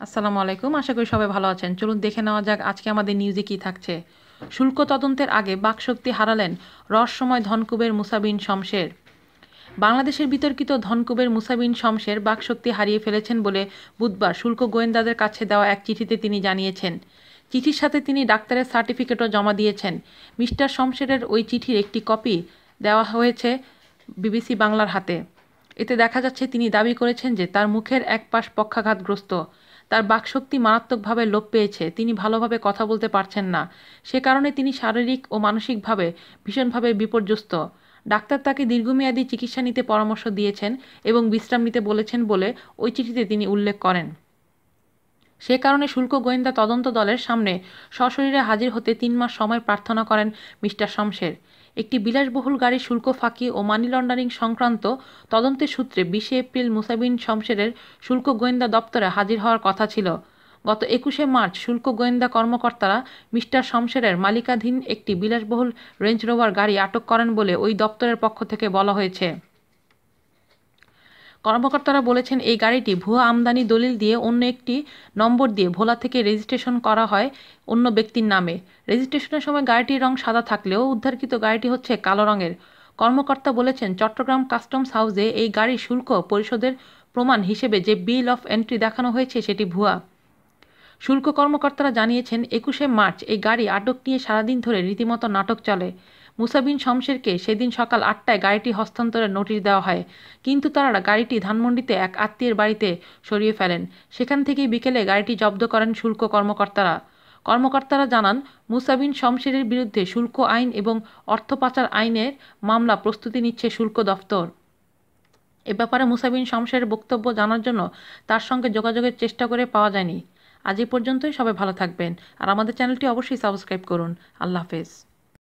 আসসালামু আলাইকুম। আশা করি সবাই ভালো আছেন। চলুন দেখে নেওয়া যাক আজকে আমাদের নিউজে কী থাকছে। শুল্ক তদন্তের আগে বাকশক্তি হারালেন রহস্যময় ধনকুবের মুসা বিন শমশের। বাংলাদেশের বিতর্কিত ধনকুবের মুসা বিন শমশের বাকশক্তি হারিয়ে ফেলেছেন বলে বুধবার শুল্ক গোয়েন্দাদের কাছে দেওয়া এক চিঠিতে তিনি জানিয়েছেন। চিঠির সাথে তিনি ডাক্তারের সার্টিফিকেটও জমা দিয়েছেন। মিস্টার শমশেরের ওই চিঠির একটি কপি দেওয়া হয়েছে বিবিসি বাংলার হাতে। এতে দেখা যাচ্ছে তিনি দাবি করেছেন যে তার মুখের এক পাশ পক্ষাঘাতগ্রস্ত, তার বাকশক্তি মারাত্মকভাবে লোপ পেয়েছে, তিনি ভালোভাবে কথা বলতে পারছেন না, সে কারণে তিনি শারীরিক ও মানসিকভাবে ভীষণভাবে বিপর্যস্ত। ডাক্তার তাকে দীর্ঘমেয়াদী চিকিৎসা নিতে পরামর্শ দিয়েছেন এবং বিশ্রাম নিতে বলেছেন বলে ওই চিঠিতে তিনি উল্লেখ করেন। সে কারণে শুল্ক গোয়েন্দা তদন্ত দলের সামনে সশরীরে হাজির হতে ৩ মাস সময় প্রার্থনা করেন মিস্টার শমশের। একটি বিলাসবহুল গাড়ি শুল্ক ফাঁকি ও মানি লন্ডারিং সংক্রান্ত তদন্তের সূত্রে ২০ এপ্রিল মুসা বিন শমশেরের শুল্ক গোয়েন্দা দপ্তরে হাজির হওয়ার কথা ছিল। গত ২১শে মার্চ শুল্ক গোয়েন্দা কর্মকর্তারা মিস্টার শমশেরের মালিকাধীন একটি বিলাসবহুল রেঞ্জ রোভার গাড়ি আটক করেন বলে ওই দপ্তরের পক্ষ থেকে বলা হয়েছে। কর্মকর্তারা বলেছেন এই গাড়িটি ভুয়া আমদানি দলিল দিয়ে অন্য একটি নম্বর দিয়ে ভোলা থেকে রেজিস্ট্রেশন করা হয় অন্য ব্যক্তির নামে। রেজিস্ট্রেশনের সময় গাড়িটির রং সাদা থাকলেও উদ্ধারকৃত গাড়িটি হচ্ছে কালো রঙের। কর্মকর্তা বলেছেন চট্টগ্রাম কাস্টমস হাউসে এই গাড়ির শুল্ক পরিশোধের প্রমাণ হিসেবে যে বিল অফ এন্ট্রি দেখানো হয়েছে সেটি ভুয়া। শুল্ক কর্মকর্তারা জানিয়েছেন ২১শে মার্চ এই গাড়ি আটক নিয়ে সারাদিন ধরে রীতিমতো নাটক চলে। মুসা বিন শমশেরকে সেদিন সকাল ৮টায় গাড়িটি হস্তান্তরের নোটিশ দেওয়া হয়, কিন্তু তারা গাড়িটি ধানমন্ডিতে এক আত্মীয়ের বাড়িতে সরিয়ে ফেলেন। সেখান থেকেই বিকেলে গাড়িটি জব্দ করেন শুল্ক কর্মকর্তারা জানান মুসা বিন শমশেরের বিরুদ্ধে শুল্ক আইন এবং অর্থ পাচার আইনের মামলা প্রস্তুতি নিচ্ছে শুল্ক দফতর। এ ব্যাপারে মুসা বিন শমশেরের বক্তব্য জানার জন্য তার সঙ্গে যোগাযোগের চেষ্টা করে পাওয়া যায়নি। আজ এ পর্যন্তই। সবাই ভালো থাকবেন আর আমাদের চ্যানেলটি অবশ্যই সাবস্ক্রাইব করুন। আল্লাহ হাফেজ।